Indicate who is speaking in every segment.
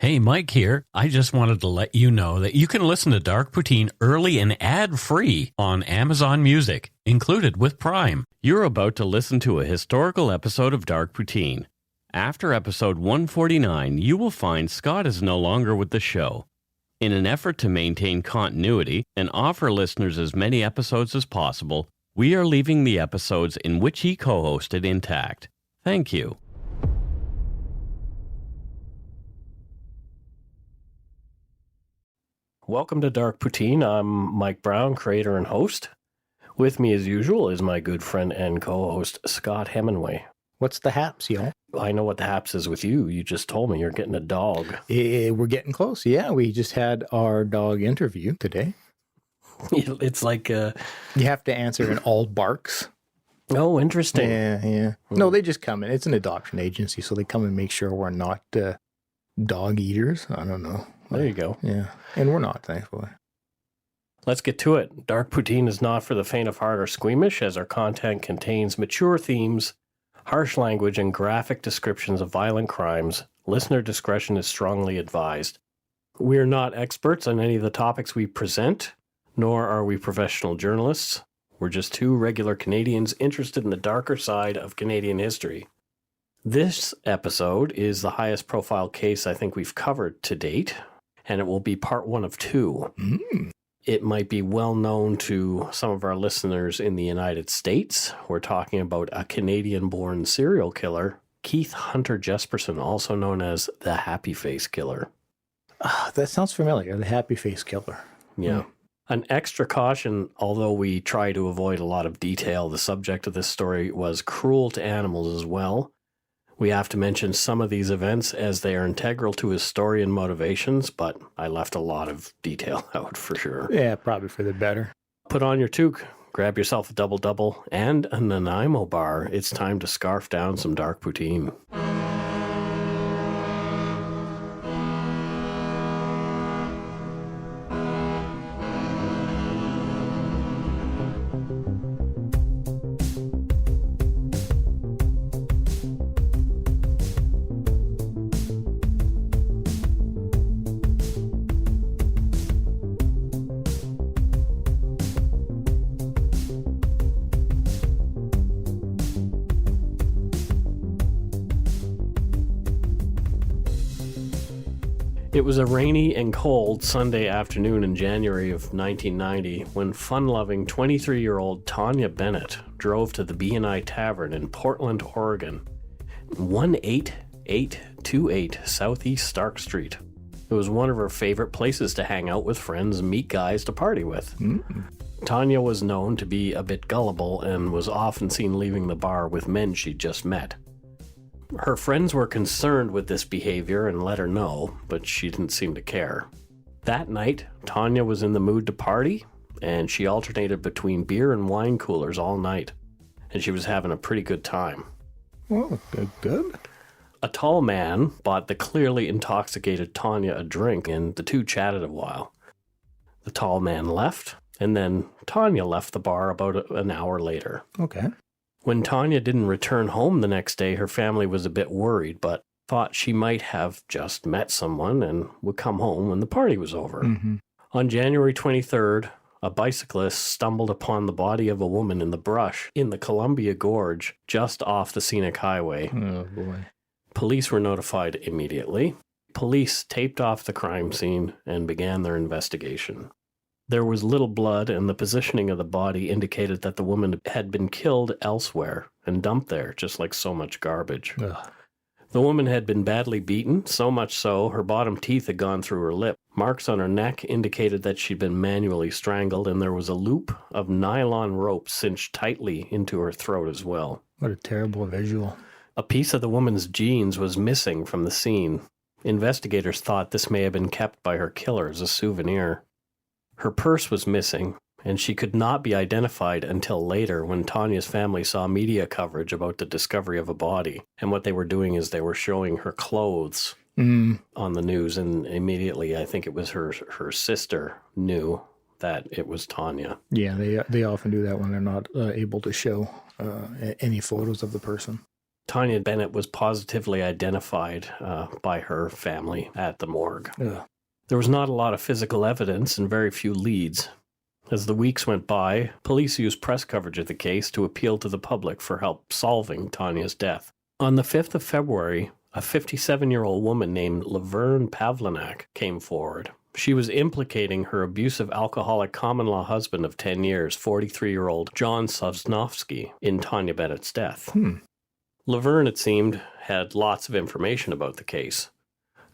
Speaker 1: Hey, Mike here. I just wanted to let you know that you can listen to Dark Poutine early and ad-free on Amazon Music, included with Prime. You're about to listen to a historical episode of Dark Poutine. After episode 149, you will find Scott is no longer with the show. In an effort to maintain continuity and offer listeners as many episodes as possible, we are leaving the episodes in which he co-hosted intact. Thank you.
Speaker 2: Welcome to Dark Poutine. I'm Mike Brown, creator and host. With me, as usual, is my good friend and co-host, Scott Hemingway.
Speaker 3: What's the haps, yo?
Speaker 2: I know what the haps is with you. You just told me you're getting a dog.
Speaker 3: We're getting close. Yeah, we just had our dog interview today.
Speaker 2: It's like...
Speaker 3: You have to answer in all barks.
Speaker 2: Oh, interesting.
Speaker 3: Yeah. No, they just come in. It's an adoption agency, so they come and make sure we're not dog eaters. I don't know.
Speaker 2: There you go.
Speaker 3: Yeah, and we're not, thankfully.
Speaker 2: Let's get to it. Dark Poutine is not for the faint of heart or squeamish, as our content contains mature themes, harsh language, and graphic descriptions of violent crimes. Listener discretion is strongly advised. We are not experts on any of the topics we present, nor are we professional journalists. We're just two regular Canadians interested in the darker side of Canadian history. This episode is the highest profile case I think we've covered to date, and it will be part one of two. It might be well known to some of our listeners in the United States. We're talking about a Canadian-born serial killer, Keith Hunter Jesperson, also known as the Happy Face Killer.
Speaker 3: That sounds familiar, the Happy Face Killer.
Speaker 2: Yeah. An extra caution, although we try to avoid a lot of detail, the subject of this story was cruel to animals as well. We have to mention some of these events as they are integral to his story and motivations, but I left a lot of detail out for sure.
Speaker 3: Yeah, probably for the better.
Speaker 2: Put on your toque, grab yourself a double-double and a Nanaimo bar. It's time to scarf down some dark poutine. It was a rainy and cold Sunday afternoon in January of 1990 when fun-loving 23-year-old Taunja Bennett drove to the B&I Tavern in Portland, Oregon, 18828 Southeast Stark Street. It was one of her favorite places to hang out with friends and meet guys to party with. Taunja was known to be a bit gullible and was often seen leaving the bar with men she'd just met. Her friends were concerned with this behavior and let her know, but she didn't seem to care. That night, Taunja was in the mood to party, and she alternated between beer and wine coolers all night, and she was having a pretty good time.
Speaker 3: Well, good.
Speaker 2: A tall man bought the clearly intoxicated Taunja a drink, and the two chatted a while. The tall man left, and then Taunja left the bar about an hour later.
Speaker 3: Okay.
Speaker 2: When Taunja didn't return home the next day, her family was a bit worried, but thought she might have just met someone and would come home when the party was over. On January 23rd, a bicyclist stumbled upon the body of a woman in the brush in the Columbia Gorge, just off the scenic highway.
Speaker 3: Oh, boy.
Speaker 2: Police were notified immediately. Police taped off the crime scene and began their investigation. There was little blood, and the positioning of the body indicated that the woman had been killed elsewhere and dumped there, just like so much garbage.
Speaker 3: Ugh.
Speaker 2: The woman had been badly beaten, so much so her bottom teeth had gone through her lip. Marks on her neck indicated that she'd been manually strangled, and there was a loop of nylon rope cinched tightly into her throat as well.
Speaker 3: What a terrible visual.
Speaker 2: A piece of the woman's jeans was missing from the scene. Investigators thought this may have been kept by her killer as a souvenir. Her purse was missing, and she could not be identified until later when Taunja's family saw media coverage about the discovery of a body. And what they were doing is they were showing her clothes on the news, and immediately I think it was her sister knew that it was Taunja.
Speaker 3: Yeah, they often do that when they're not able to show any photos of the person.
Speaker 2: Taunja Bennett was positively identified by her family at the morgue.
Speaker 3: Ugh.
Speaker 2: There was not a lot of physical evidence and very few leads. As the weeks went by, police used press coverage of the case to appeal to the public for help solving Tanya's death. On the 5th of February, a 57-year-old woman named Laverne Pavlinac came forward. She was implicating her abusive alcoholic common-law husband of 10 years, 43-year-old John Sosnovsky, in Taunja Bennett's death. Laverne, it seemed, had lots of information about the case.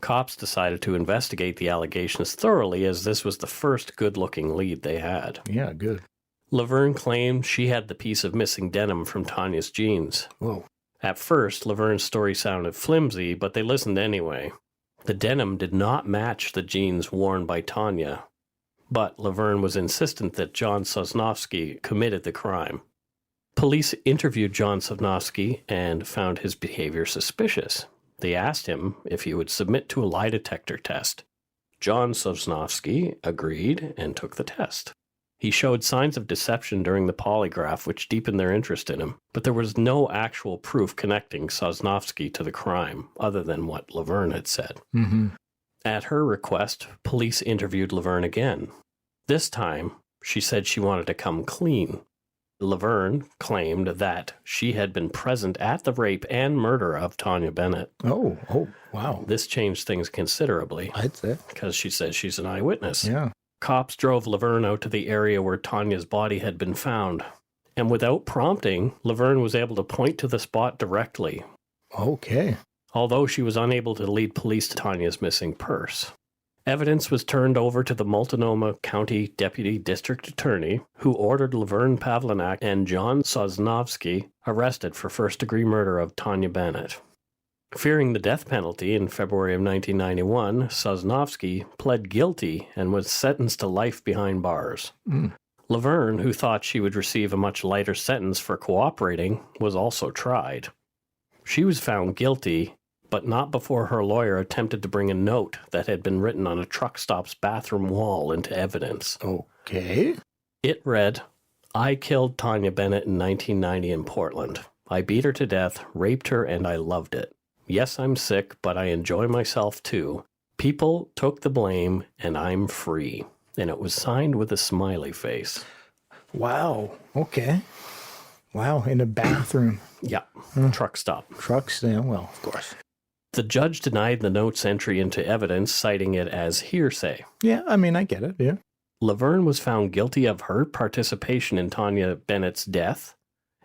Speaker 2: Cops decided to investigate the allegations thoroughly, as this was the first good-looking lead they had.
Speaker 3: Yeah, good.
Speaker 2: Laverne claimed she had the piece of missing denim from Tanya's jeans.
Speaker 3: Whoa.
Speaker 2: At first, Laverne's story sounded flimsy, but they listened anyway. The denim did not match the jeans worn by Taunja, but Laverne was insistent that John Sosnovsky committed the crime. Police interviewed John Sosnovsky and found his behavior suspicious. They asked him if he would submit to a lie detector test. John Sosnovsky agreed and took the test. He showed signs of deception during the polygraph, which deepened their interest in him, but there was no actual proof connecting Sosnovsky to the crime, other than what Laverne had said. At her request, police interviewed Laverne again. This time, she said she wanted to come clean. Laverne claimed that she had been present at the rape and murder of Taunja Bennett.
Speaker 3: Oh, wow.
Speaker 2: This changed things considerably,
Speaker 3: I'd say.
Speaker 2: because she says she's an eyewitness.
Speaker 3: Yeah.
Speaker 2: Cops drove Laverne out to the area where Tanya's body had been found, and without prompting, Laverne was able to point to the spot directly,
Speaker 3: Okay.
Speaker 2: although she was unable to lead police to Tanya's missing purse. Evidence was turned over to the Multnomah County Deputy District Attorney, who ordered Laverne Pavlinac and John Sosnovsky arrested for first-degree murder of Taunja Bennett. Fearing the death penalty in February of 1991, Sosnovsky pled guilty and was sentenced to life behind bars. Laverne, who thought she would receive a much lighter sentence for cooperating, was also tried. She was found guilty, but not before her lawyer attempted to bring a note that had been written on a truck stop's bathroom wall into evidence.
Speaker 3: Okay.
Speaker 2: It read, "I killed Taunja Bennett in 1990 in Portland. I beat her to death, raped her, and I loved it. Yes, I'm sick, but I enjoy myself too. People took the blame, and I'm free." And it was signed with a smiley face.
Speaker 3: Wow. Okay. Wow. In a bathroom.
Speaker 2: Yeah, truck stop.
Speaker 3: Trucks. Yeah, well, of course.
Speaker 2: The judge denied the note's entry into evidence, citing it as hearsay.
Speaker 3: Yeah, I mean, I get it. Yeah.
Speaker 2: Laverne was found guilty of her participation in Taunja Bennett's death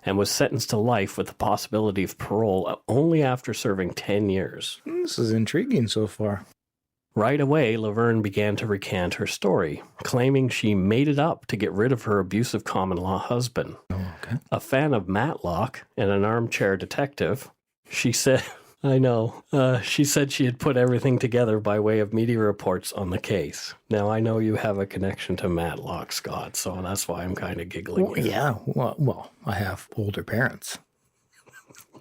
Speaker 2: and was sentenced to life with the possibility of parole only after serving 10 years.
Speaker 3: This is intriguing so far.
Speaker 2: Right away, Laverne began to recant her story, claiming she made it up to get rid of her abusive common-law husband.
Speaker 3: Oh, okay.
Speaker 2: A fan of Matlock and an armchair detective, she said... I know. She said she had put everything together by way of media reports on the case. Now, I know you have a connection to Matlock, Scott, so that's why I'm kind of giggling.
Speaker 3: Well, yeah. Well, I have older parents.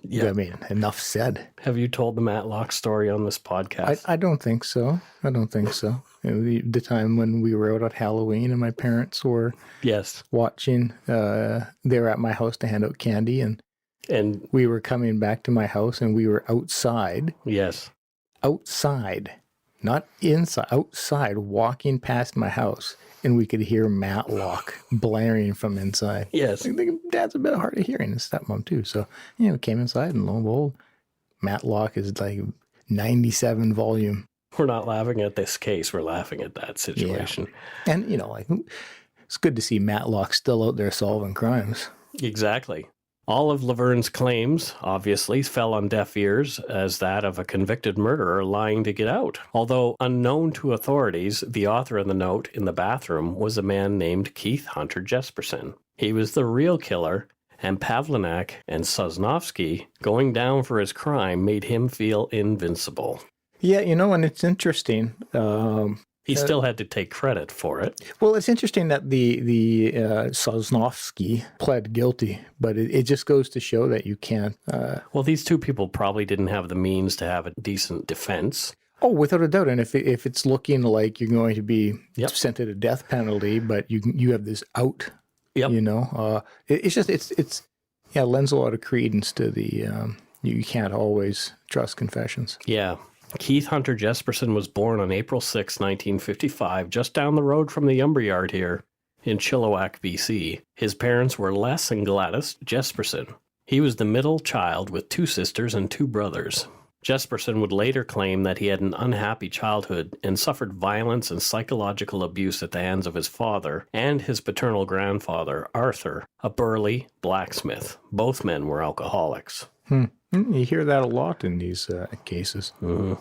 Speaker 2: Yeah.
Speaker 3: I mean, enough said.
Speaker 2: Have you told the Matlock story on this podcast?
Speaker 3: I don't think so. I don't think so. The time when we were out at Halloween and my parents were watching, they were at my house to hand out candy, and we were coming back to my house and we were outside.
Speaker 2: Yes.
Speaker 3: Outside. Not inside. Outside, walking past my house. And we could hear Matlock blaring from inside.
Speaker 2: Yes.
Speaker 3: I think Dad's a bit hard of hearing, and stepmom too. So, we came inside and lo and behold, Matlock is like 97 volume.
Speaker 2: We're not laughing at this case. We're laughing at that situation.
Speaker 3: Yeah. And, it's good to see Matlock still out there solving crimes.
Speaker 2: Exactly. All of Laverne's claims, obviously, fell on deaf ears as that of a convicted murderer lying to get out. Although unknown to authorities, the author of the note in the bathroom was a man named Keith Hunter Jesperson. He was the real killer, and Pavlinac and Sosnovsky going down for his crime made him feel invincible.
Speaker 3: Yeah, and it's interesting.
Speaker 2: He still had to take credit for it.
Speaker 3: Well, it's interesting that the Sosnovsky pled guilty, but it just goes to show that you can't...
Speaker 2: Well, these two people probably didn't have the means to have a decent defense.
Speaker 3: Oh, without a doubt. And if it's looking like you're going to be sent to the death penalty, but you have this out, it lends a lot of credence to the You can't always trust confessions.
Speaker 2: Yeah. Keith Hunter Jesperson was born on April 6, 1955, just down the road from the lumberyard here in Chilliwack, BC. His parents were Les and Gladys Jesperson. He was the middle child with 2 sisters and 2 brothers. Jesperson would later claim that he had an unhappy childhood and suffered violence and psychological abuse at the hands of his father and his paternal grandfather, Arthur, a burly blacksmith. Both men were alcoholics.
Speaker 3: You hear that a lot in these cases.
Speaker 2: Mm-hmm.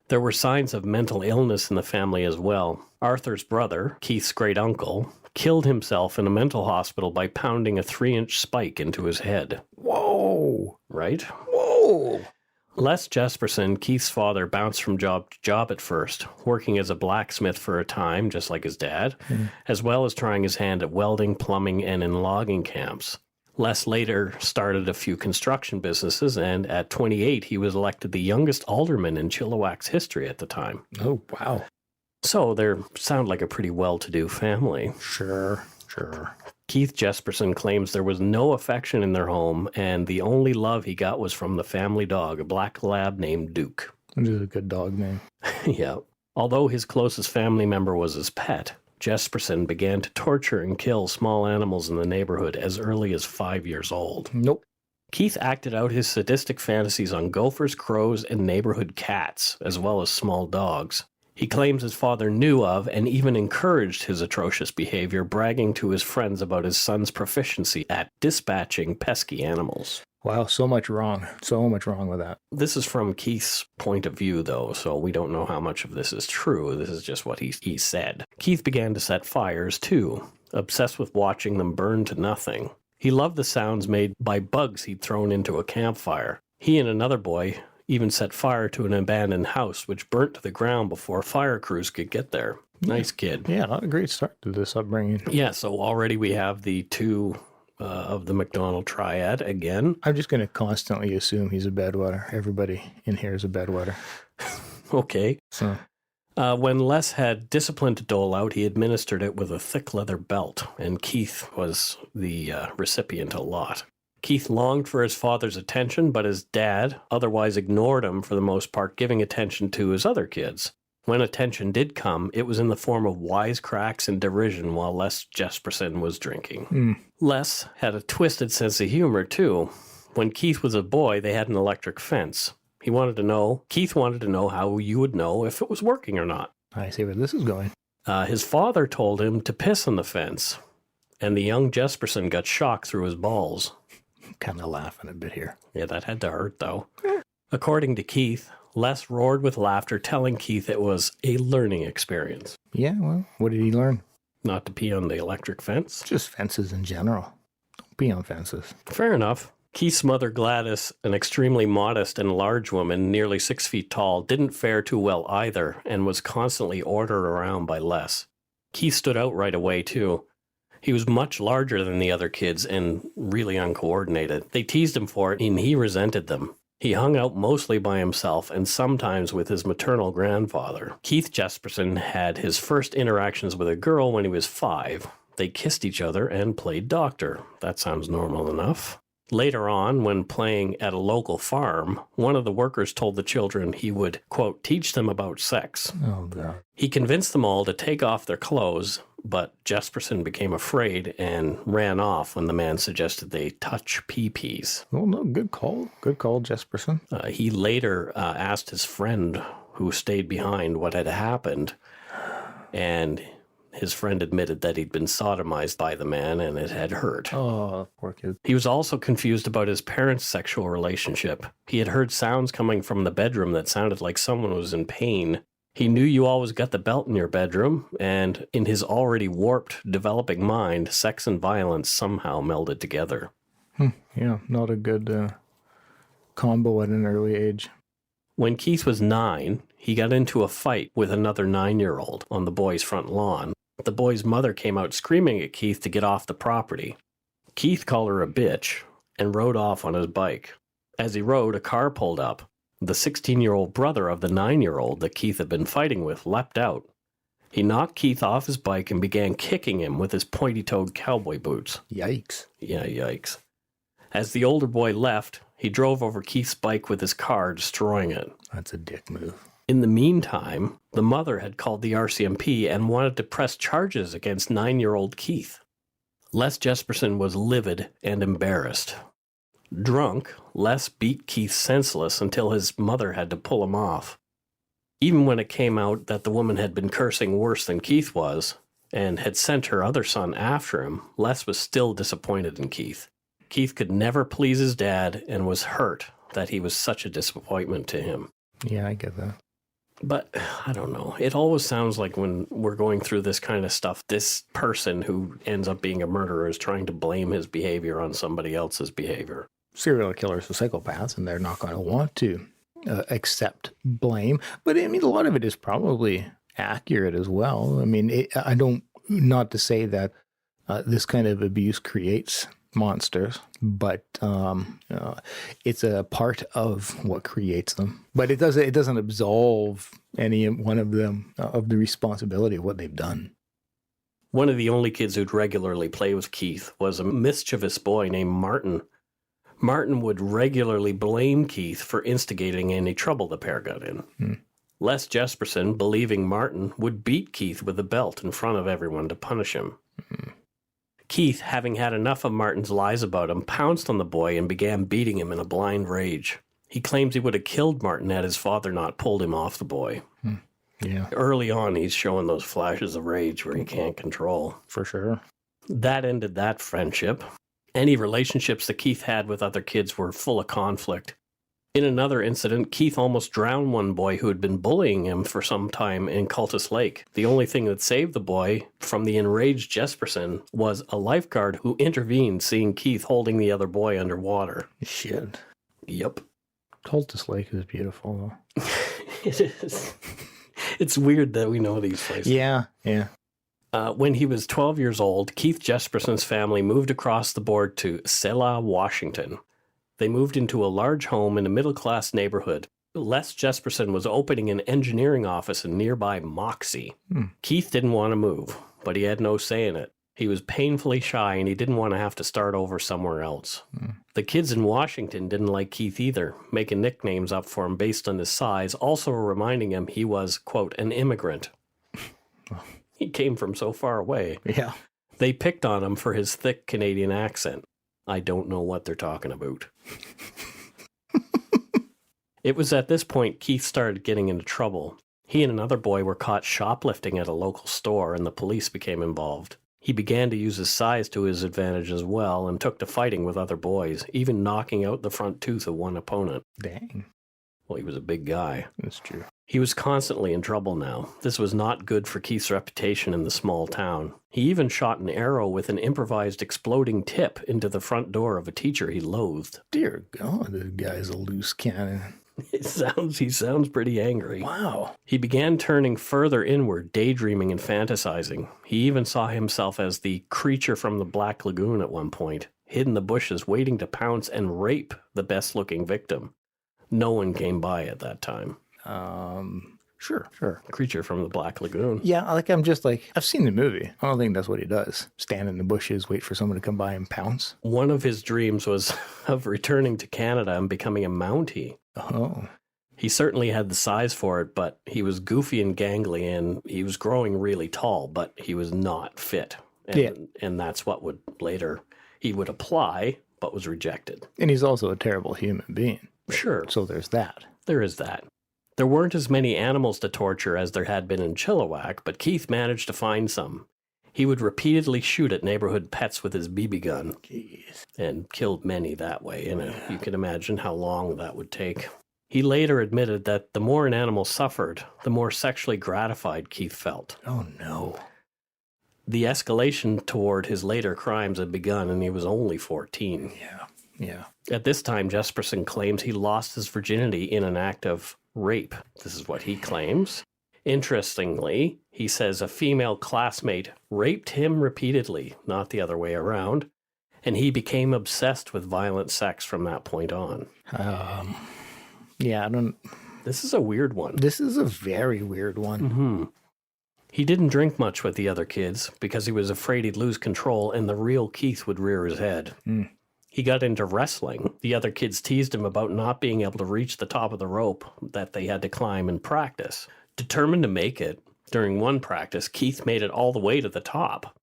Speaker 2: There were signs of mental illness in the family as well. Arthur's brother, Keith's great-uncle, killed himself in a mental hospital by pounding a 3-inch spike into his head.
Speaker 3: Whoa!
Speaker 2: Right?
Speaker 3: Whoa!
Speaker 2: Les Jesperson, Keith's father, bounced from job to job at first, working as a blacksmith for a time, just like his dad, as well as trying his hand at welding, plumbing, and in logging camps. Les later started a few construction businesses, and at 28, he was elected the youngest alderman in Chilliwack's history at the time.
Speaker 3: Oh, wow.
Speaker 2: So they sound like a pretty well-to-do family.
Speaker 3: Sure.
Speaker 2: Keith Jesperson claims there was no affection in their home, and the only love he got was from the family dog, a black lab named Duke.
Speaker 3: Which is a good dog name.
Speaker 2: Yeah. Although his closest family member was his pet, Jesperson began to torture and kill small animals in the neighborhood as early as 5 years old.
Speaker 3: Nope.
Speaker 2: Keith acted out his sadistic fantasies on gophers, crows, and neighborhood cats, as well as small dogs. He claims his father knew of and even encouraged his atrocious behavior, bragging to his friends about his son's proficiency at dispatching pesky animals.
Speaker 3: Wow, so much wrong. So much wrong with that.
Speaker 2: This is from Keith's point of view, though, so we don't know how much of this is true. This is just what he said. Keith began to set fires, too, obsessed with watching them burn to nothing. He loved the sounds made by bugs he'd thrown into a campfire. He and another boy even set fire to an abandoned house, which burnt to the ground before fire crews could get there. Nice kid.
Speaker 3: Yeah, not a great start to this upbringing.
Speaker 2: Yeah, so already we have the 2 of the McDonald triad again.
Speaker 3: I'm just going to constantly assume he's a bedwetter. Everybody in here is a bedwetter.
Speaker 2: Okay.
Speaker 3: So,
Speaker 2: when Les had discipline to dole out, he administered it with a thick leather belt, and Keith was the recipient a lot. Keith longed for his father's attention, but his dad otherwise ignored him for the most part, giving attention to his other kids. When attention did come, it was in the form of wisecracks and derision while Les Jesperson was drinking. Les had a twisted sense of humor, too. When Keith was a boy, they had an electric fence. Keith wanted to know how you would know if it was working or not.
Speaker 3: I see where this is going.
Speaker 2: His father told him to piss on the fence, and the young Jesperson got shocked through his balls.
Speaker 3: I'm kind of laughing a bit here.
Speaker 2: Yeah, that had to hurt, though. According to Keith, Les roared with laughter, telling Keith it was a learning experience.
Speaker 3: Yeah, well, what did he learn?
Speaker 2: Not to pee on the electric fence.
Speaker 3: Just fences in general. Don't pee on fences.
Speaker 2: Fair enough. Keith's mother, Gladys, an extremely modest and large woman, nearly 6 feet tall, didn't fare too well either and was constantly ordered around by Les. Keith stood out right away, too. He was much larger than the other kids and really uncoordinated. They teased him for it, and he resented them. He hung out mostly by himself and sometimes with his maternal grandfather. Keith Jesperson had his first interactions with a girl when he was 5. They kissed each other and played doctor. That sounds normal enough. Later on, when playing at a local farm, one of the workers told the children he would, quote, teach them about sex.
Speaker 3: Oh, God.
Speaker 2: He convinced them all to take off their clothes, but Jesperson became afraid and ran off when the man suggested they touch pee-pees.
Speaker 3: Oh, no, good call. Good call, Jesperson.
Speaker 2: He later asked his friend who stayed behind what had happened, and his friend admitted that he'd been sodomized by the man and it had hurt.
Speaker 3: Oh, poor kid.
Speaker 2: He was also confused about his parents' sexual relationship. He had heard sounds coming from the bedroom that sounded like someone was in pain. He knew you always got the belt in your bedroom, and in his already warped, developing mind, sex and violence somehow melded together.
Speaker 3: Yeah, not a good combo at an early age.
Speaker 2: When Keith was 9, he got into a fight with another 9-year-old on the boy's front lawn. The boy's mother came out screaming at Keith to get off the property. Keith called her a bitch and rode off on his bike. As he rode, a car pulled up. The 16-year-old brother of the 9-year-old that Keith had been fighting with leapt out. He knocked Keith off his bike and began kicking him with his pointy-toed cowboy boots.
Speaker 3: Yikes.
Speaker 2: Yeah, yikes. As the older boy left, He drove over Keith's bike with his car, destroying it.
Speaker 3: That's a dick move.
Speaker 2: In the meantime, the mother had called the RCMP and wanted to press charges against 9-year-old Keith. Les Jesperson was livid and embarrassed. Drunk, Les beat Keith senseless until his mother had to pull him off. Even when it came out that the woman had been cursing worse than Keith was, and had sent her other son after him, Les was still disappointed in Keith. Keith could never please his dad and was hurt that he was such a disappointment to him.
Speaker 3: Yeah, I get that.
Speaker 2: But, I don't know, it always sounds like when we're going through this kind of stuff, this person who ends up being a murderer is trying to blame his behavior on somebody else's behavior.
Speaker 3: Serial killers are psychopaths, and they're not going to want to accept blame. But, I mean, a lot of it is probably accurate as well. I mean, not to say that this kind of abuse creates monsters, but it's a part of what creates them. But it doesn't absolve any one of them of the responsibility of what they've done.
Speaker 2: One of the only kids who'd regularly play with Keith was a mischievous boy named Martin. Martin would regularly blame Keith for instigating any trouble the pair got in. Les Jesperson, believing Martin, would beat Keith with a belt in front of everyone to punish him. Keith, having had enough of Martin's lies about him, pounced on the boy and began beating him in a blind rage. He claims he would have killed Martin had his father not pulled him off the boy.
Speaker 3: Yeah.
Speaker 2: Early on, he's showing those flashes of rage where he can't control.
Speaker 3: For sure.
Speaker 2: That ended that friendship. Any relationships that Keith had with other kids were full of conflict. In another incident, Keith almost drowned one boy who had been bullying him for some time in Cultus Lake. The only thing that saved the boy from the enraged Jesperson was a lifeguard who intervened, seeing Keith holding the other boy underwater.
Speaker 3: Shit.
Speaker 2: Yep.
Speaker 3: Cultus Lake is beautiful, though.
Speaker 2: It is. It's weird that we know these places.
Speaker 3: Yeah.
Speaker 2: When he was 12 years old, Keith Jesperson's family moved across the board to Selah, Washington. They moved into a large home in a middle-class neighborhood. Les Jesperson was opening an engineering office in nearby Moxie. Keith didn't want to move, but he had no say in it. He was painfully shy, and he didn't want to have to start over somewhere else. The kids in Washington didn't like Keith either, making nicknames up for him based on his size, also reminding him he was, quote, an immigrant. He came from so far away.
Speaker 3: Yeah.
Speaker 2: They picked on him for his thick Canadian accent. I don't know what they're talking about. It was at this point Keith started getting into trouble. He and another boy were caught shoplifting at a local store, and the police became involved. He began to use his size to his advantage as well, and took to fighting with other boys, even knocking out the front tooth of one opponent.
Speaker 3: Dang.
Speaker 2: Well, he was a big guy.
Speaker 3: That's true.
Speaker 2: He was constantly in trouble now. This was not good for Keith's reputation in the small town. He even shot an arrow with an improvised exploding tip into the front door of a teacher he loathed.
Speaker 3: Dear God, this guy's a loose cannon.
Speaker 2: He sounds pretty angry.
Speaker 3: Wow.
Speaker 2: He began turning further inward, daydreaming and fantasizing. He even saw himself as the creature from the Black Lagoon at one point, hid in the bushes waiting to pounce and rape the best-looking victim. No one came by at that time.
Speaker 3: Sure.
Speaker 2: Creature from the Black Lagoon.
Speaker 3: Yeah, I've seen the movie. I don't think that's what he does. Stand in the bushes, wait for someone to come by and pounce.
Speaker 2: One of his dreams was of returning to Canada and becoming a Mountie.
Speaker 3: Oh.
Speaker 2: He certainly had the size for it, but he was goofy and gangly, and he was growing really tall, but he was not fit. And that's what would later, he would apply, but was rejected.
Speaker 3: And he's also a terrible human being.
Speaker 2: Sure.
Speaker 3: So there's that.
Speaker 2: There is that. There weren't as many animals to torture as there had been in Chilliwack, but Keith managed to find some. He would repeatedly shoot at neighborhood pets with his BB gun.
Speaker 3: Jeez.
Speaker 2: And killed many that way, and you can imagine how long that would take. He later admitted that the more an animal suffered, the more sexually gratified Keith felt.
Speaker 3: Oh, no.
Speaker 2: The escalation toward his later crimes had begun, and he was only 14.
Speaker 3: Yeah.
Speaker 2: At this time, Jesperson claims he lost his virginity in an act of rape. This is what he claims. Interestingly, he says a female classmate raped him repeatedly, not the other way around, and he became obsessed with violent sex from that point on.
Speaker 3: Yeah, I don't...
Speaker 2: This is a weird one.
Speaker 3: This is a very weird one.
Speaker 2: Mm-hmm. He didn't drink much with the other kids because he was afraid he'd lose control and the real Keith would rear his head. He got into wrestling. The other kids teased him about not being able to reach the top of the rope that they had to climb in practice. Determined to make it, during one practice, Keith made it all the way to the top.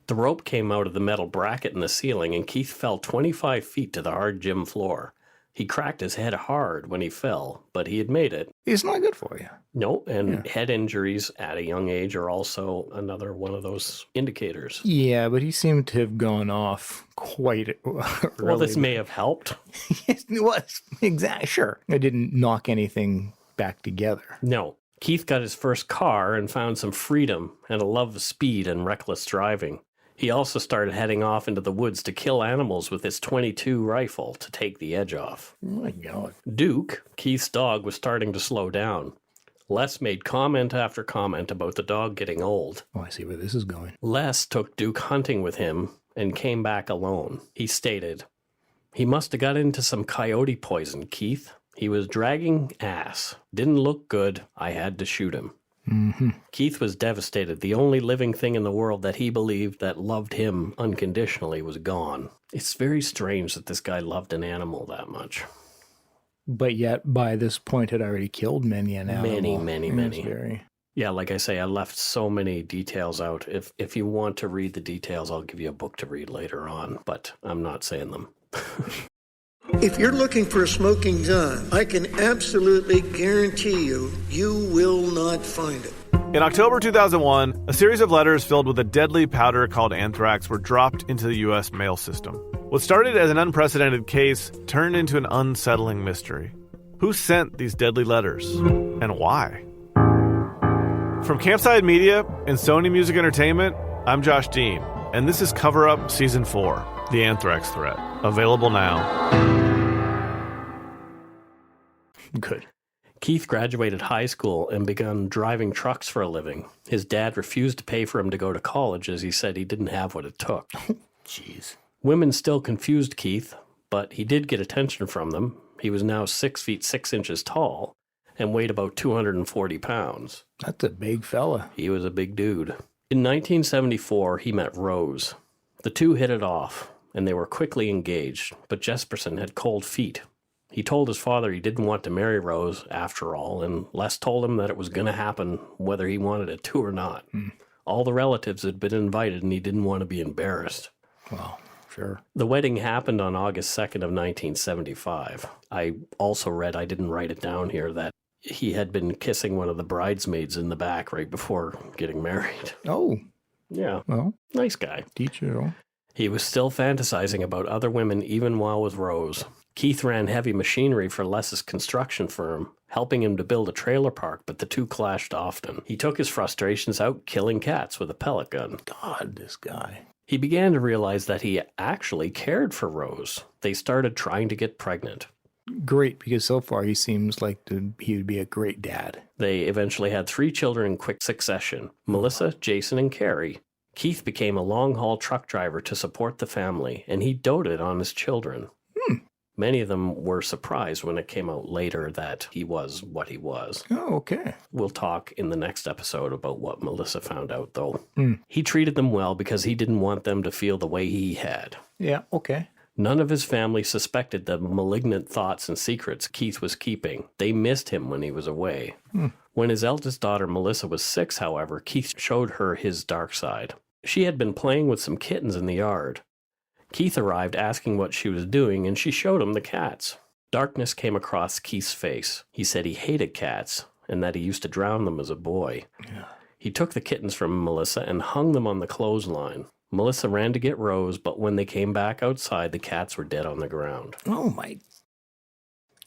Speaker 2: The rope came out of the metal bracket in the ceiling, and Keith fell 25 feet to the hard gym floor. He cracked his head hard when he fell, but he had made it.
Speaker 3: It's not good for you.
Speaker 2: No, and head injuries at a young age are also another one of those indicators.
Speaker 3: Yeah, but he seemed to have gone off quite early.
Speaker 2: Well, this may have helped.
Speaker 3: Yes, it was. Exactly. Sure. It didn't knock anything back together.
Speaker 2: No. Keith got his first car and found some freedom and a love of speed and reckless driving. He also started heading off into the woods to kill animals with his .22 rifle to take the edge off.
Speaker 3: Oh my God.
Speaker 2: Duke, Keith's dog, was starting to slow down. Les made comment after comment about the dog getting old.
Speaker 3: Oh, I see where this is going.
Speaker 2: Les took Duke hunting with him and came back alone. He stated, "He must have got into some coyote poison, Keith. He was dragging ass. Didn't look good. I had to shoot him."
Speaker 3: Mm-hmm.
Speaker 2: Keith was devastated. The only living thing in the world that he believed that loved him unconditionally was gone. It's very strange that this guy loved an animal that much.
Speaker 3: But yet, by this point, had already killed many an animal.
Speaker 2: Many. Yeah, like I say, I left so many details out. If you want to read the details, I'll give you a book to read later on, but I'm not saying them.
Speaker 4: If you're looking for a smoking gun, I can absolutely guarantee you, you will not find it.
Speaker 5: In October 2001, a series of letters filled with a deadly powder called anthrax were dropped into the U.S. mail system. What started as an unprecedented case turned into an unsettling mystery. Who sent these deadly letters? And why? From Campside Media and Sony Music Entertainment, I'm Josh Dean, and this is Cover Up Season 4, The Anthrax Threat. Available now.
Speaker 3: Good.
Speaker 2: Keith graduated high school and began driving trucks for a living. His dad refused to pay for him to go to college as he said he didn't have what it took.
Speaker 3: Jeez.
Speaker 2: Women still confused Keith, but he did get attention from them. He was now 6 feet 6 inches tall and weighed about 240 pounds.
Speaker 3: That's a big fella.
Speaker 2: He was a big dude. In 1974, he met Rose. The two hit it off, and they were quickly engaged, but Jesperson had cold feet. He told his father he didn't want to marry Rose after all, and Les told him that it was going to happen whether he wanted it to or not. All the relatives had been invited, and he didn't want to be embarrassed.
Speaker 3: Well, sure.
Speaker 2: The wedding happened on August 2nd of 1975. I also read, I didn't write it down here, that he had been kissing one of the bridesmaids in the back right before getting married.
Speaker 3: Oh.
Speaker 2: Yeah.
Speaker 3: Well.
Speaker 2: Nice guy.
Speaker 3: Teach your own.
Speaker 2: He was still fantasizing about other women even while with Rose. Keith ran heavy machinery for Les's construction firm, helping him to build a trailer park, but the two clashed often. He took his frustrations out killing cats with a pellet gun.
Speaker 3: God, this guy.
Speaker 2: He began to realize that he actually cared for Rose. They started trying to get pregnant.
Speaker 3: Great, because so far he seems like he would be a great dad.
Speaker 2: They eventually had 3 children in quick succession, Melissa, Jason, and Carrie. Keith became a long-haul truck driver to support the family, and he doted on his children. Many of them were surprised when it came out later that he was what he was.
Speaker 3: Oh, okay.
Speaker 2: We'll talk in the next episode about what Melissa found out, though. He treated them well because he didn't want them to feel the way he had.
Speaker 3: Yeah, okay.
Speaker 2: None of his family suspected the malignant thoughts and secrets Keith was keeping. They missed him when he was away. When his eldest daughter, Melissa, was 6, however, Keith showed her his dark side. She had been playing with some kittens in the yard. Keith arrived asking what she was doing, and she showed him the cats. Darkness came across Keith's face. He said he hated cats, and that he used to drown them as a boy.
Speaker 3: Yeah.
Speaker 2: He took the kittens from Melissa and hung them on the clothesline. Melissa ran to get Rose, but when they came back outside, the cats were dead on the ground.
Speaker 3: Oh, my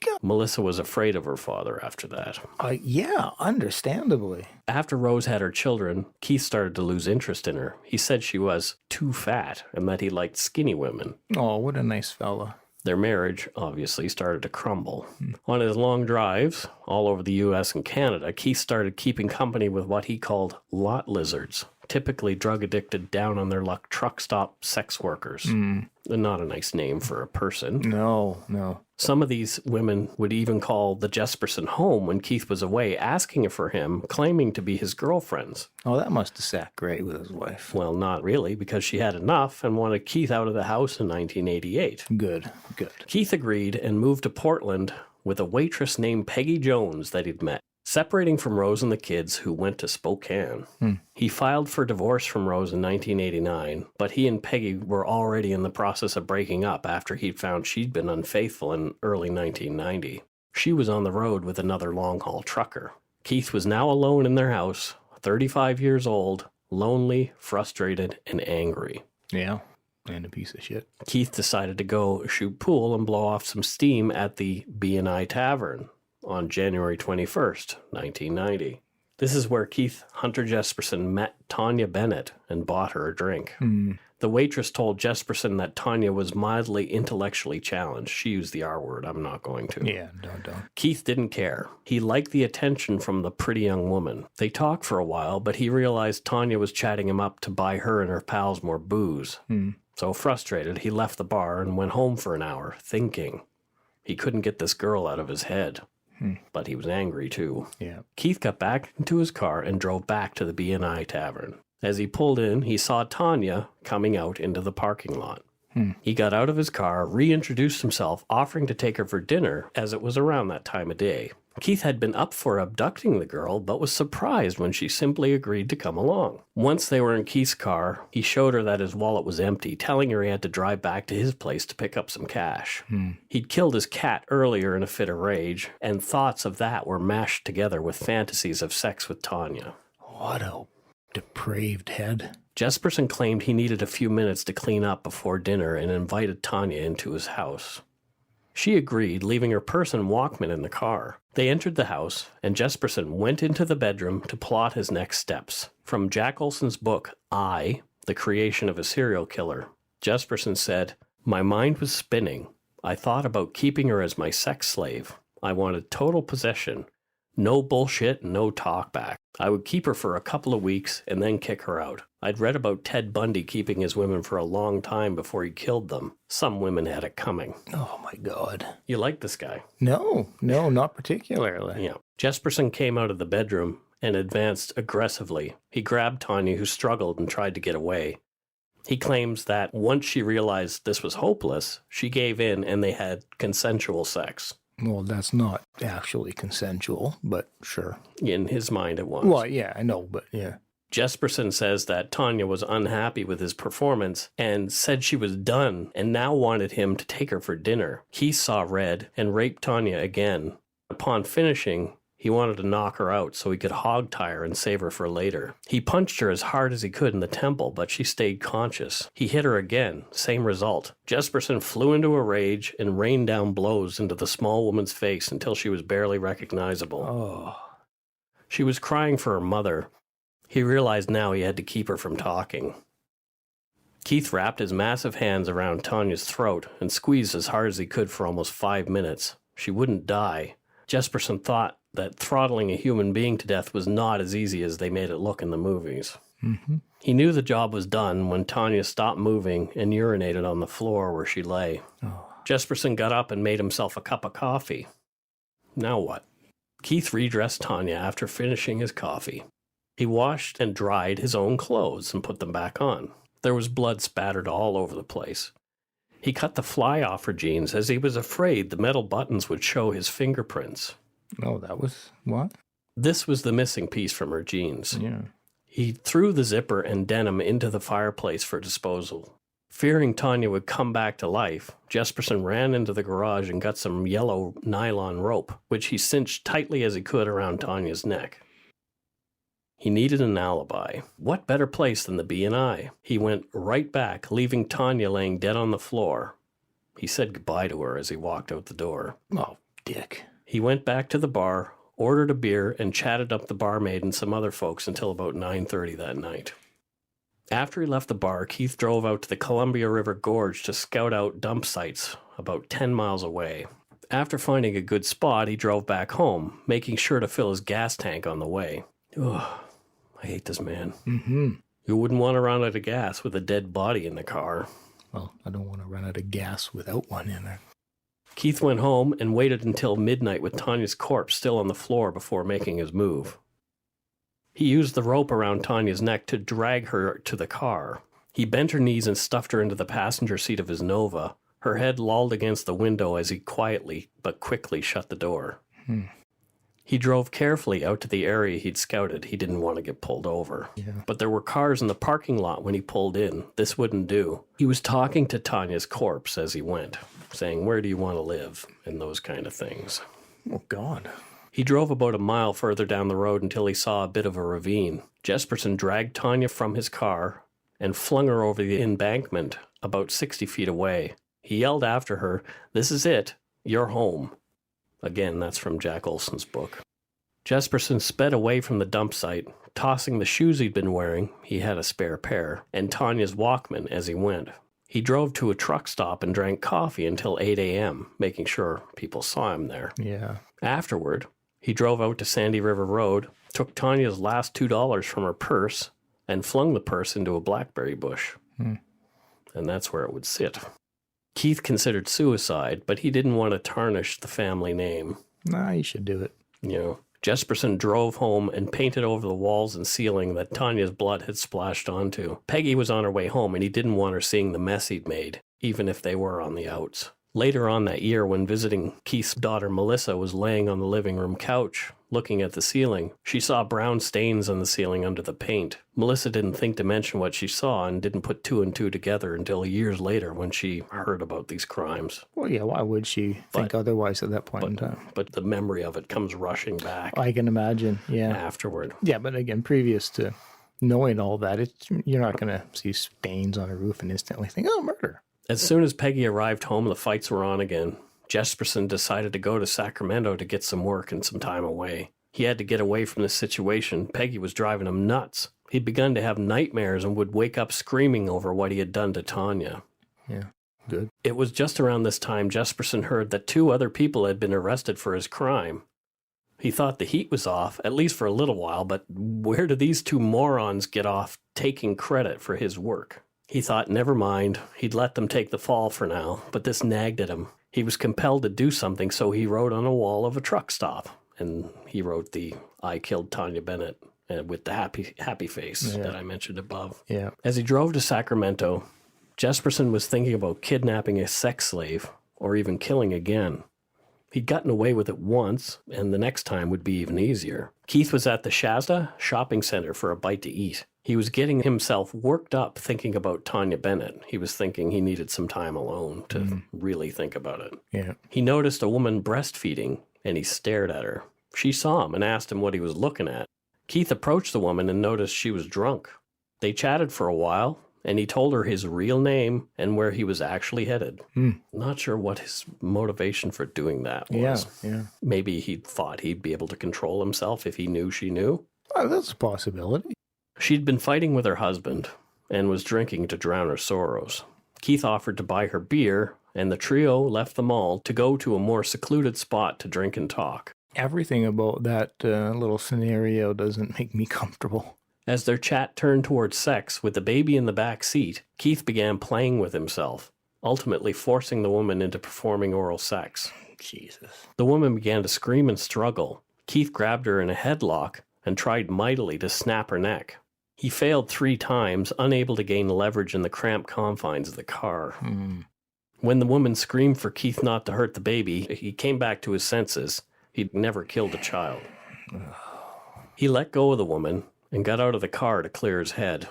Speaker 3: God.
Speaker 2: Melissa was afraid of her father after that.
Speaker 3: Yeah, understandably.
Speaker 2: After Rose had her children, Keith started to lose interest in her. He said she was too fat and that he liked skinny women.
Speaker 3: Oh, what a nice fella.
Speaker 2: Their marriage, obviously, started to crumble. On his long drives, all over the U.S. and Canada, Keith started keeping company with what he called lot lizards. typically drug-addicted, down-on-their-luck truck-stop sex workers. Not a nice name for a person.
Speaker 3: No.
Speaker 2: Some of these women would even call the Jesperson home when Keith was away, asking for him, claiming to be his girlfriends.
Speaker 3: Oh, that must have sat great with his wife.
Speaker 2: Well, not really, because she had enough and wanted Keith out of the house in 1988.
Speaker 3: Good.
Speaker 2: Keith agreed and moved to Portland with a waitress named Peggy Jones that he'd met, separating from Rose and the kids, who went to Spokane. He filed for divorce from Rose in 1989, but he and Peggy were already in the process of breaking up after he'd found she'd been unfaithful in early 1990. She was on the road with another long-haul trucker. Keith was now alone in their house, 35 years old, lonely, frustrated, and angry.
Speaker 3: Yeah, and a piece of shit.
Speaker 2: Keith decided to go shoot pool and blow off some steam at the B&I Tavern on January 21st, 1990. This is where Keith Hunter Jesperson met Taunja Bennett and bought her a drink. The waitress told Jesperson that Taunja was mildly intellectually challenged. She used the R word. I'm not going to.
Speaker 3: Yeah, don't.
Speaker 2: Keith didn't care. He liked the attention from the pretty young woman. They talked for a while, but he realized Taunja was chatting him up to buy her and her pals more booze. So frustrated, he left the bar and went home for an hour, thinking. He couldn't get this girl out of his head. But he was angry, too.
Speaker 3: Yeah.
Speaker 2: Keith got back into his car and drove back to the B&I Tavern. As he pulled in, he saw Taunja coming out into the parking lot. He got out of his car, reintroduced himself, offering to take her for dinner, as it was around that time of day. Keith had been up for abducting the girl, but was surprised when she simply agreed to come along. Once they were in Keith's car, he showed her that his wallet was empty, telling her he had to drive back to his place to pick up some cash. He'd killed his cat earlier in a fit of rage, and thoughts of that were mashed together with fantasies of sex with Taunja.
Speaker 3: What a depraved head.
Speaker 2: Jesperson claimed he needed a few minutes to clean up before dinner and invited Taunja into his house. She agreed, leaving her purse and Walkman in the car. They entered the house, and Jesperson went into the bedroom to plot his next steps. From Jack Olson's book, I, The Creation of a Serial Killer, Jesperson said, "My mind was spinning. I thought about keeping her as my sex slave. I wanted total possession. No bullshit, no talk back. I would keep her for a couple of weeks and then kick her out. I'd read about Ted Bundy keeping his women for a long time before he killed them. Some women had it coming."
Speaker 3: Oh, my God.
Speaker 2: You like this guy?
Speaker 3: No, not particularly.
Speaker 2: Yeah. Jesperson came out of the bedroom and advanced aggressively. He grabbed Taunja, who struggled and tried to get away. He claims that once she realized this was hopeless, she gave in and they had consensual sex.
Speaker 3: Well, that's not actually consensual, but sure.
Speaker 2: In his mind, it was.
Speaker 3: Well, yeah, I know, but yeah.
Speaker 2: Jesperson says that Taunja was unhappy with his performance and said she was done and now wanted him to take her for dinner. He saw red and raped Taunja again. Upon finishing, he wanted to knock her out so he could hog-tie her and save her for later. He punched her as hard as he could in the temple, but she stayed conscious. He hit her again, same result. Jesperson flew into a rage and rained down blows into the small woman's face until she was barely recognizable.
Speaker 3: Oh.
Speaker 2: She was crying for her mother. He realized now he had to keep her from talking. Keith wrapped his massive hands around Taunja's throat and squeezed as hard as he could for almost 5 minutes. She wouldn't die. Jesperson thought that throttling a human being to death was not as easy as they made it look in the movies. He knew the job was done when Taunja stopped moving and urinated on the floor where she lay. Jesperson got up and made himself a cup of coffee. Now what? Keith redressed Taunja after finishing his coffee. He washed and dried his own clothes and put them back on. There was blood spattered all over the place. He cut the fly off her jeans as he was afraid the metal buttons would show his fingerprints.
Speaker 3: Oh, that was what?
Speaker 2: This was the missing piece from her jeans.
Speaker 3: Yeah.
Speaker 2: He threw the zipper and denim into the fireplace for disposal. Fearing Taunja would come back to life, Jesperson ran into the garage and got some yellow nylon rope, which he cinched tightly as he could around Tanya's neck. He needed an alibi. What better place than the B&I? He went right back, leaving Taunja laying dead on the floor. He said goodbye to her as he walked out the door.
Speaker 3: Oh, dick.
Speaker 2: He went back to the bar, ordered a beer, and chatted up the barmaid and some other folks until about 9:30 that night. After he left the bar, Keith drove out to the Columbia River Gorge to scout out dump sites about 10 miles away. After finding a good spot, he drove back home, making sure to fill his gas tank on the way. Ugh, I hate this man.
Speaker 3: Mm-hmm.
Speaker 2: You wouldn't want to run out of gas with a dead body in the car.
Speaker 3: Well, I don't want to run out of gas without one in there.
Speaker 2: Keith went home and waited until midnight with Tanya's corpse still on the floor before making his move. He used the rope around Tanya's neck to drag her to the car. He bent her knees and stuffed her into the passenger seat of his Nova. Her head lolled against the window as he quietly but quickly shut the door. He drove carefully out to the area he'd scouted. He didn't want to get pulled over.
Speaker 3: Yeah.
Speaker 2: But there were cars in the parking lot when he pulled in. This wouldn't do. He was talking to Tanya's corpse as he went, saying, "Where do you want to live?" and those kind of things.
Speaker 3: Oh, God.
Speaker 2: He drove about a mile further down the road until he saw a bit of a ravine. Jesperson dragged Tanya from his car and flung her over the embankment about 60 feet away. He yelled after her, "This is it. You're home." Again, that's from Jack Olson's book. Jesperson sped away from the dump site, tossing the shoes he'd been wearing, he had a spare pair, and Tanya's Walkman as he went. He drove to a truck stop and drank coffee until 8 a.m., making sure people saw him there.
Speaker 3: Yeah.
Speaker 2: Afterward, he drove out to Sandy River Road, took Tanya's last $2 from her purse, and flung the purse into a blackberry bush. And that's where it would sit. Keith considered suicide, but he didn't want to tarnish the family name.
Speaker 3: Nah, you should do it.
Speaker 2: Jesperson drove home and painted over the walls and ceiling that Tanya's blood had splashed onto. Peggy was on her way home, and he didn't want her seeing the mess he'd made, even if they were on the outs. Later on that year, when visiting, Keith's daughter Melissa was laying on the living room couch, looking at the ceiling. She saw brown stains on the ceiling under the paint. Melissa didn't think to mention what she saw and didn't put two and two together until years later when she heard about these crimes.
Speaker 3: Well, yeah, why would she think otherwise at that point in time?
Speaker 2: But the memory of it comes rushing back.
Speaker 3: I can imagine, yeah.
Speaker 2: Afterward.
Speaker 3: Yeah, but again, previous to knowing all that, you're not going to see stains on a roof and instantly think, oh, murder.
Speaker 2: As soon as Peggy arrived home, the fights were on again. Jesperson decided to go to Sacramento to get some work and some time away. He had to get away from this situation. Peggy was driving him nuts. He'd begun to have nightmares and would wake up screaming over what he had done to Tanya.
Speaker 3: Yeah, good.
Speaker 2: It was just around this time Jesperson heard that 2 other people had been arrested for his crime. He thought the heat was off, at least for a little while, but where do these 2 morons get off taking credit for his work? He thought, never mind, he'd let them take the fall for now, but this nagged at him. He was compelled to do something, so he wrote on a wall of a truck stop. And he wrote the "I killed Taunja Bennett" with the happy face that I mentioned above.
Speaker 3: Yeah.
Speaker 2: As he drove to Sacramento, Jesperson was thinking about kidnapping a sex slave or even killing again. He'd gotten away with it once, and the next time would be even easier. Keith was at the Shasta shopping center for a bite to eat. He was getting himself worked up thinking about Taunja Bennett. He was thinking he needed some time alone to really think about it.
Speaker 3: Yeah.
Speaker 2: He noticed a woman breastfeeding, and he stared at her. She saw him and asked him what he was looking at. Keith approached the woman and noticed she was drunk. They chatted for a while, and he told her his real name and where he was actually headed. Not sure what his motivation for doing that was.
Speaker 3: Yeah.
Speaker 2: Maybe he thought he'd be able to control himself if he knew she knew.
Speaker 3: Oh, that's a possibility.
Speaker 2: She'd been fighting with her husband and was drinking to drown her sorrows. Keith offered to buy her beer, and the trio left the mall to go to a more secluded spot to drink and talk.
Speaker 3: Everything about that little scenario doesn't make me comfortable.
Speaker 2: As their chat turned towards sex with the baby in the back seat, Keith began playing with himself, ultimately forcing the woman into performing oral sex.
Speaker 3: Jesus.
Speaker 2: The woman began to scream and struggle. Keith grabbed her in a headlock and tried mightily to snap her neck. He failed 3 times, unable to gain leverage in the cramped confines of the car. When the woman screamed for Keith not to hurt the baby, he came back to his senses. He'd never killed a child. He let go of the woman and got out of the car to clear his head.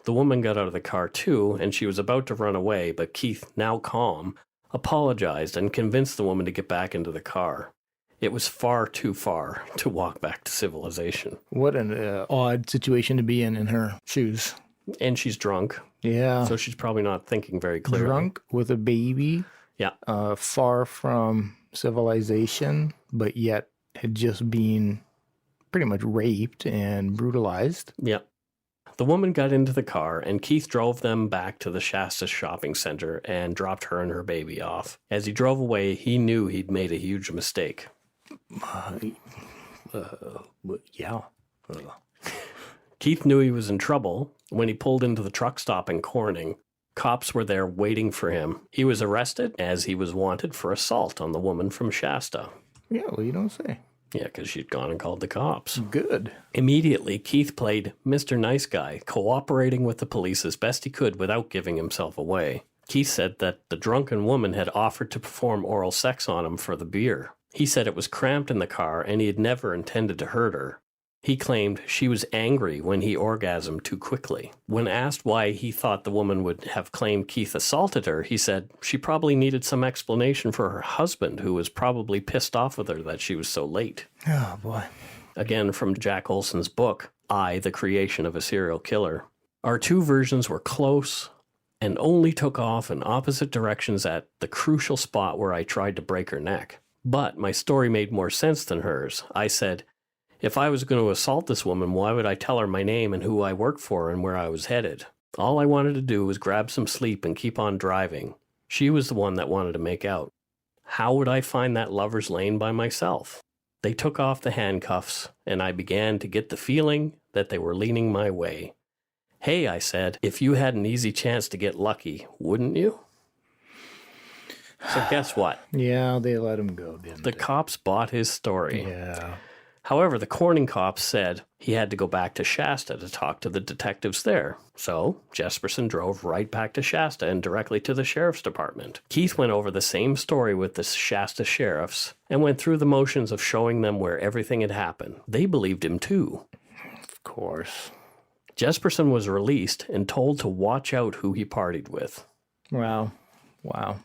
Speaker 2: The woman got out of the car too, and she was about to run away, but Keith, now calm, apologized and convinced the woman to get back into the car. It was far too far to walk back to civilization.
Speaker 3: What an odd situation to be in her shoes.
Speaker 2: And she's drunk.
Speaker 3: Yeah.
Speaker 2: So she's probably not thinking very clearly.
Speaker 3: Drunk with a baby.
Speaker 2: Yeah.
Speaker 3: Far from civilization, but yet had just been pretty much raped and brutalized.
Speaker 2: Yeah. The woman got into the car, and Keith drove them back to the Shasta shopping center and dropped her and her baby off. As he drove away, he knew he'd made a huge mistake.
Speaker 3: Yeah.
Speaker 2: Keith knew he was in trouble when he pulled into the truck stop in Corning. Cops were there waiting for him. He was arrested as he was wanted for assault on the woman from Shasta.
Speaker 3: Yeah, well, you don't say.
Speaker 2: Yeah, because she'd gone and called the cops.
Speaker 3: Good.
Speaker 2: Immediately, Keith played Mr. Nice Guy, cooperating with the police as best he could without giving himself away. Keith said that the drunken woman had offered to perform oral sex on him for the beer. He said it was cramped in the car and he had never intended to hurt her. He claimed she was angry when he orgasmed too quickly. When asked why he thought the woman would have claimed Keith assaulted her, he said she probably needed some explanation for her husband, who was probably pissed off with her that she was so late.
Speaker 3: Oh, boy.
Speaker 2: Again, from Jack Olson's book, I, the Creation of a Serial Killer. Our two versions were close and only took off in opposite directions at the crucial spot where I tried to break her neck. But my story made more sense than hers. I said, if I was going to assault this woman, why would I tell her my name and who I worked for and where I was headed? All I wanted to do was grab some sleep and keep on driving. She was the one that wanted to make out. How would I find that lover's lane by myself? They took off the handcuffs, and I began to get the feeling that they were leaning my way. Hey, I said, if you had an easy chance to get lucky, wouldn't you? So guess what?
Speaker 3: Yeah, they let him go, didn't
Speaker 2: The
Speaker 3: they?
Speaker 2: cops bought his story.
Speaker 3: Yeah.
Speaker 2: However, the Corning cops said he had to go back to Shasta to talk to the detectives there. So Jesperson drove right back to Shasta and directly to the sheriff's department. Keith went over the same story with the Shasta sheriffs and went through the motions of showing them where everything had happened. They believed him too.
Speaker 3: Of course.
Speaker 2: Jesperson was released and told to watch out who he partied with.
Speaker 3: Wow.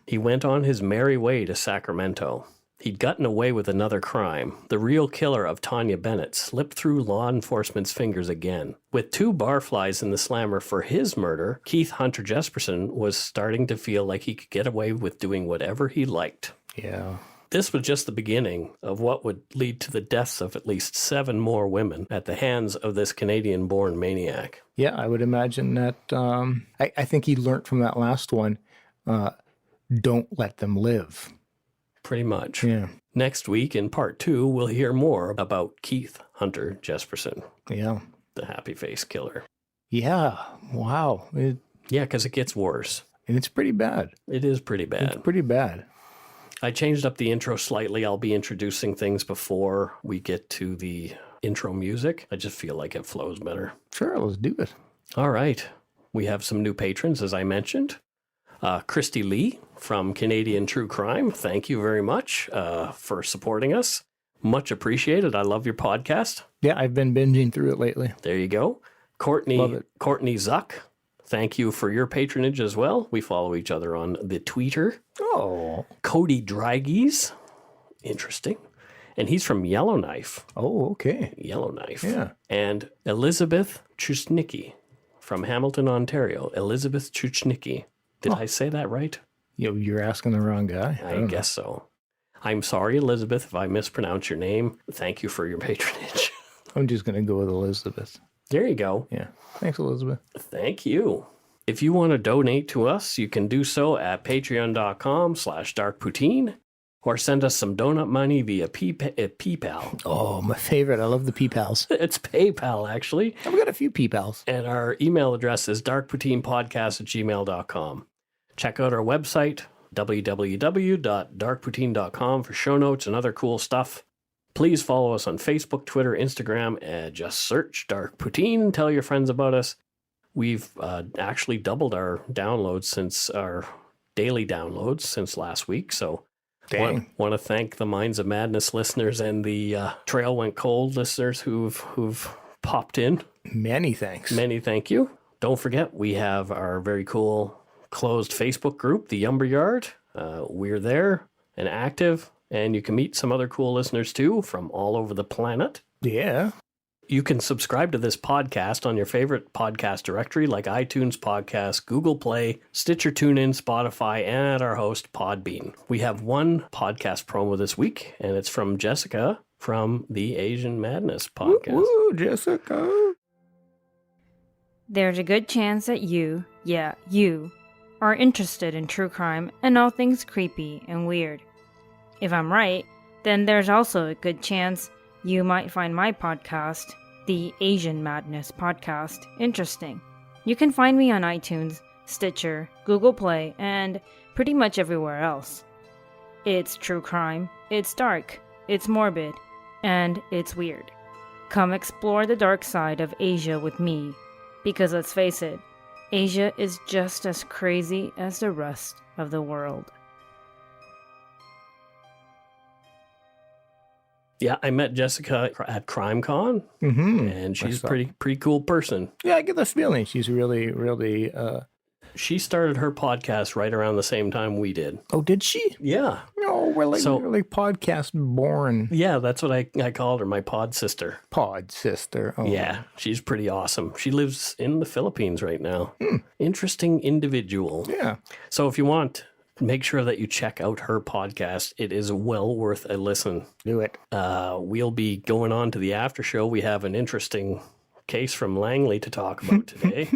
Speaker 2: He went on his merry way to Sacramento. He'd gotten away with another crime. The real killer of Taunja Bennett slipped through law enforcement's fingers again. With 2 barflies in the slammer for his murder, Keith Hunter Jesperson was starting to feel like he could get away with doing whatever he liked.
Speaker 3: Yeah.
Speaker 2: This was just the beginning of what would lead to the deaths of at least 7 more women at the hands of this Canadian-born maniac.
Speaker 3: Yeah, I would imagine that. I think he learned from that last one, don't let them live.
Speaker 2: Pretty much.
Speaker 3: Yeah.
Speaker 2: Next week, in part 2, we'll hear more about Keith Hunter Jesperson.
Speaker 3: Yeah.
Speaker 2: The happy face killer.
Speaker 3: Yeah. Wow.
Speaker 2: Yeah, because it gets worse.
Speaker 3: And it's pretty bad.
Speaker 2: It is pretty bad.
Speaker 3: It's pretty bad.
Speaker 2: I changed up the intro slightly. I'll be introducing things before we get to the intro music. I just feel like it flows better.
Speaker 3: Sure, let's do it.
Speaker 2: All right. We have some new patrons, as I mentioned. Christy Lee from Canadian True Crime. Thank you very much for supporting us. Much appreciated. I love your podcast.
Speaker 3: Yeah, I've been binging through it lately.
Speaker 2: There you go. Courtney Zuck. Thank you for your patronage as well. We follow each other on the Twitter.
Speaker 3: Oh.
Speaker 2: Cody Dragies. Interesting. And he's from Yellowknife.
Speaker 3: Oh, okay.
Speaker 2: Yellowknife.
Speaker 3: Yeah.
Speaker 2: And Elizabeth Chuchnicki from Hamilton, Ontario. Elizabeth Chuchnicki. Did I say that right?
Speaker 3: You're asking the wrong guy.
Speaker 2: I guess so. I'm sorry, Elizabeth, if I mispronounce your name. Thank you for your patronage.
Speaker 3: I'm just going to go with Elizabeth.
Speaker 2: There you go.
Speaker 3: Yeah. Thanks, Elizabeth.
Speaker 2: Thank you. If you want to donate to us, you can do so at patreon.com/darkpoutine or send us some donut money via PayPal.
Speaker 3: Oh, my favorite. I love the PayPals.
Speaker 2: It's PayPal, actually.
Speaker 3: I've got a few PayPals.
Speaker 2: And our email address is darkpoutinepodcast@gmail.com. Check out our website, www.darkpoutine.com, for show notes and other cool stuff. Please follow us on Facebook, Twitter, Instagram, and just search Dark Poutine. Tell your friends about us. We've actually doubled our downloads since our daily downloads since last week. So want to thank the Minds of Madness listeners and the Trail Went Cold listeners who've popped in.
Speaker 3: Many thanks.
Speaker 2: Many thank you. Don't forget, we have our very cool closed Facebook group, the Yumber Yard. We're there and active, and you can meet some other cool listeners too from all over the planet.
Speaker 3: Yeah.
Speaker 2: You can subscribe to this podcast on your favorite podcast directory like iTunes Podcasts, Google Play, Stitcher, TuneIn, Spotify, and at our host, Podbean. We have one podcast promo this week, and it's from Jessica from the Asian Madness podcast.
Speaker 3: Woo, Jessica.
Speaker 6: There's a good chance that you are interested in true crime and all things creepy and weird. If I'm right, then there's also a good chance you might find my podcast the Asian Madness podcast, interesting. You can find me on iTunes, Stitcher, Google Play, and pretty much everywhere else. It's true crime, it's dark, it's morbid, and it's weird. Come explore the dark side of Asia with me, because let's face it, Asia is just as crazy as the rest of the world.
Speaker 2: Yeah, I met Jessica at CrimeCon, and she's a pretty cool person.
Speaker 3: Yeah, I get the feeling she's really, really...
Speaker 2: She started her podcast right around the same time we did.
Speaker 3: Oh, did she?
Speaker 2: Yeah.
Speaker 3: No, we're like podcast born.
Speaker 2: Yeah, that's what I called her, my pod sister.
Speaker 3: Pod sister. Oh.
Speaker 2: Yeah, she's pretty awesome. She lives in the Philippines right now. Interesting individual.
Speaker 3: Yeah.
Speaker 2: So if you want, make sure that you check out her podcast. It is well worth a listen.
Speaker 3: Do it.
Speaker 2: We'll be going on to the after show. We have an interesting case from Langley to talk about today.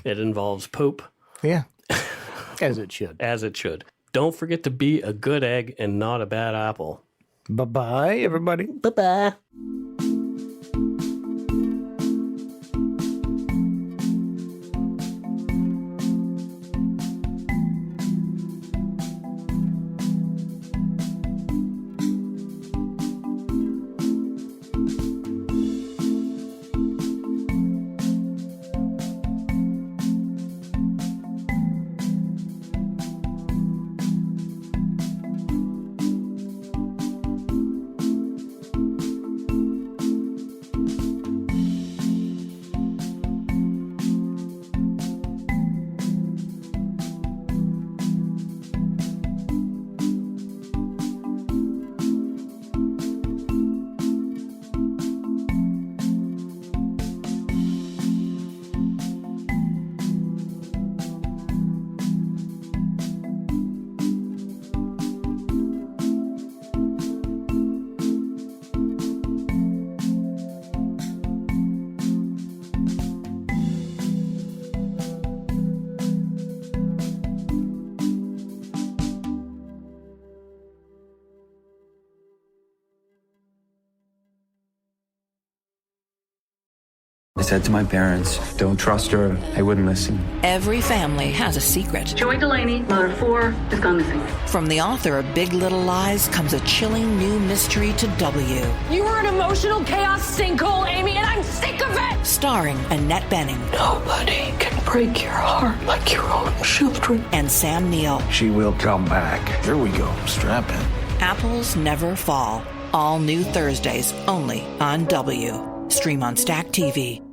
Speaker 2: It involves poop.
Speaker 3: Yeah. As it should.
Speaker 2: As it should. Don't forget to be a good egg and not a bad apple.
Speaker 3: Bye-bye, everybody.
Speaker 2: Bye-bye.
Speaker 7: I said to my parents, don't trust her. They wouldn't listen.
Speaker 8: Every family has a secret.
Speaker 9: Joy Delaney, mother of 4, has gone missing.
Speaker 8: From the author of Big Little Lies comes a chilling new mystery to W.
Speaker 10: You were an emotional chaos sinkhole, Amy, and I'm sick of it!
Speaker 8: Starring Annette Bening.
Speaker 10: Nobody can break your heart like your own children.
Speaker 8: And Sam Neill.
Speaker 11: She will come back. Here we go. Strap in.
Speaker 8: Apples Never Fall. All new Thursdays, only on W. Stream on Stack TV.